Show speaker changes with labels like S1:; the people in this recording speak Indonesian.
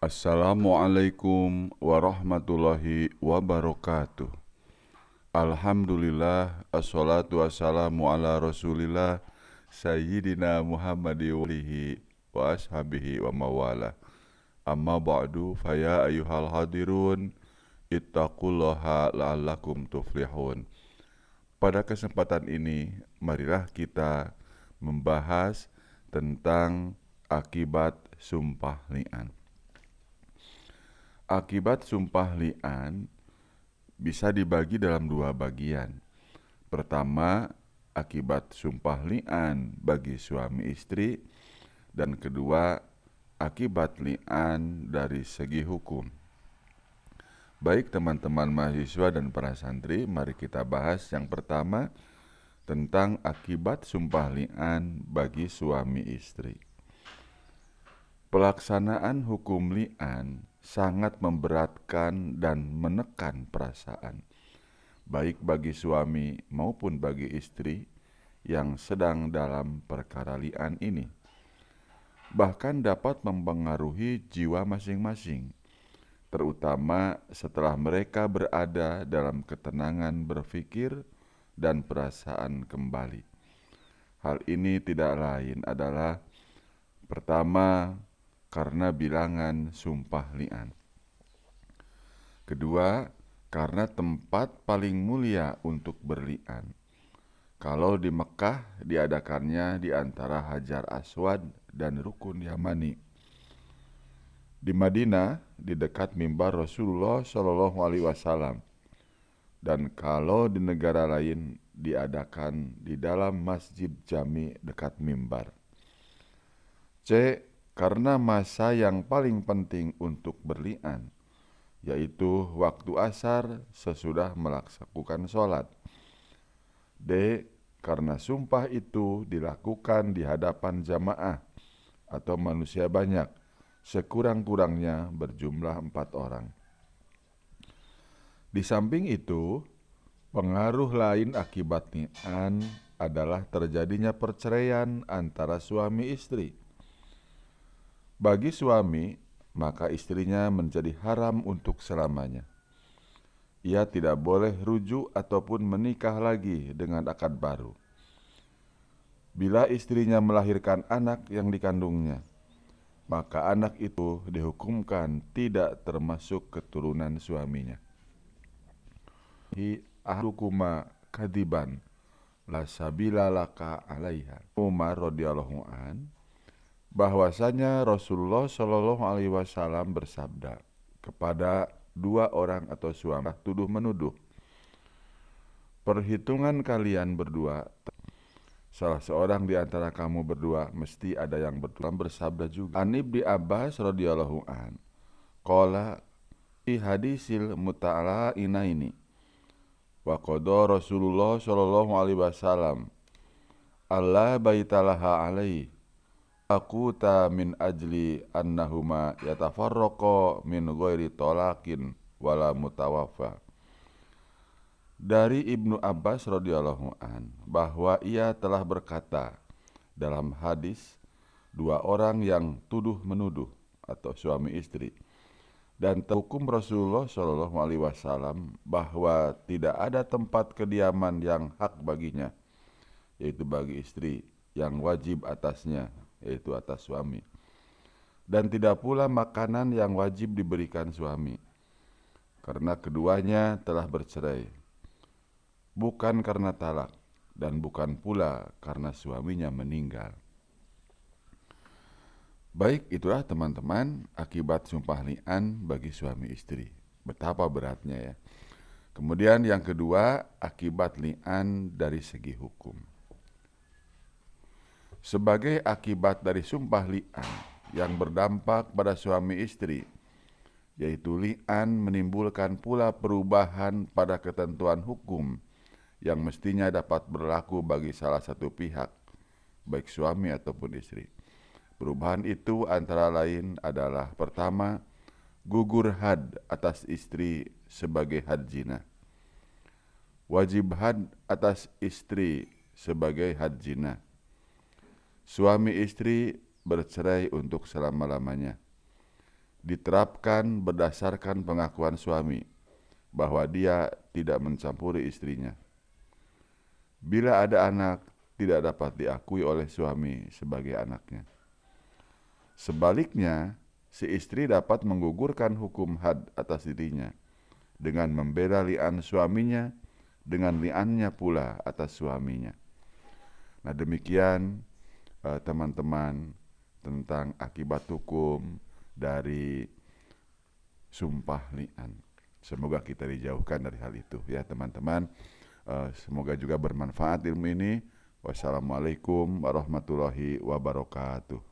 S1: Assalamualaikum warahmatullahi wabarakatuh. Alhamdulillah, assalatu wassalamu ala rasulillah Sayyidina Muhammadi walihi wa ashabihi wa mawala. Amma ba'du, faya ayuhal hadirun, ittaqullaha la'allakum tuflihun. Pada kesempatan ini, marilah kita membahas tentang akibat sumpah li'an. Akibat sumpah li'an bisa dibagi dalam dua bagian. Pertama, akibat sumpah li'an bagi suami istri, dan kedua, akibat li'an dari segi hukum. Baik teman-teman mahasiswa dan para santri, mari kita bahas yang pertama tentang akibat sumpah li'an bagi suami istri. Pelaksanaan hukum li'an sangat memberatkan dan menekan perasaan, baik bagi suami maupun bagi istri yang sedang dalam perkara li'an ini. Bahkan dapat mempengaruhi jiwa masing-masing, terutama setelah mereka berada dalam ketenangan berpikir dan perasaan kembali. Hal ini tidak lain adalah pertama, karena bilangan sumpah li'an. Kedua, karena tempat paling mulia untuk berli'an. Kalau di Mekah diadakannya di antara Hajar Aswad dan Rukun Yamani. Di Madinah di dekat mimbar Rasulullah SAW. Dan kalau di negara lain diadakan di dalam Masjid Jami dekat mimbar. C. Karena masa yang paling penting untuk berli'an, yaitu waktu asar sesudah melaksanakan sholat. D. Karena sumpah itu dilakukan di hadapan jamaah atau manusia banyak, sekurang-kurangnya berjumlah 4 orang. Di samping itu, pengaruh lain akibat li'an adalah terjadinya perceraian antara suami istri. Bagi suami, maka istrinya menjadi haram untuk selamanya. Ia tidak boleh rujuk ataupun menikah lagi dengan akad baru. Bila istrinya melahirkan anak yang dikandungnya, maka anak itu dihukumkan tidak termasuk keturunan suaminya. Hi ahlukuma kadiban la sabila laka alaiha. Umar radhiyallahu an, bahwasanya Rasulullah Shallallahu Alaihi Wasallam bersabda kepada dua orang atau suami tuduh menuduh, perhitungan kalian berdua, salah seorang di antara kamu berdua mesti ada yang bersabda juga. An Ibni Abbas radhiyallahu an, qala fi hadisil muta'ala ini, wa qada Rasulullah Shallallahu Alaihi Wasallam Allah baitalaha alaihi akuta min ajli annahuma yatafarraqa min ghairi talaqin wala mutawaffa. Dari Ibnu Abbas radhiyallahu an, bahwa ia telah berkata dalam hadis, dua orang yang tuduh menuduh atau suami istri, dan hukum Rasulullah Shallallahu Alaihi Wasallam bahwa tidak ada tempat kediaman yang hak baginya, yaitu bagi istri, yang wajib atasnya, yaitu atas suami, dan tidak pula makanan yang wajib diberikan suami, karena keduanya telah bercerai, bukan karena talak, dan bukan pula karena suaminya meninggal. Baik, itulah teman-teman akibat sumpah li'an bagi suami istri. Betapa beratnya ya. Kemudian yang kedua, akibat li'an dari segi hukum. Sebagai akibat dari sumpah li'an yang berdampak pada suami istri, yaitu li'an menimbulkan pula perubahan pada ketentuan hukum yang mestinya dapat berlaku bagi salah satu pihak, baik suami ataupun istri. Perubahan itu antara lain adalah pertama, gugur had atas istri sebagai had zina. Wajib had atas istri sebagai had zina. Suami istri bercerai untuk selama-lamanya. diterapkan berdasarkan pengakuan suami bahwa dia tidak mencampuri istrinya. Bila ada anak, tidak dapat diakui oleh suami sebagai anaknya. Sebaliknya, si istri dapat menggugurkan hukum had atas dirinya dengan membela li'an suaminya dengan li'annya pula atas suaminya. Nah, demikian teman-teman tentang akibat hukum dari sumpah li'an. Semoga kita dijauhkan dari hal itu ya teman-teman. Semoga juga bermanfaat ilmu ini. Wassalamualaikum warahmatullahi wabarakatuh.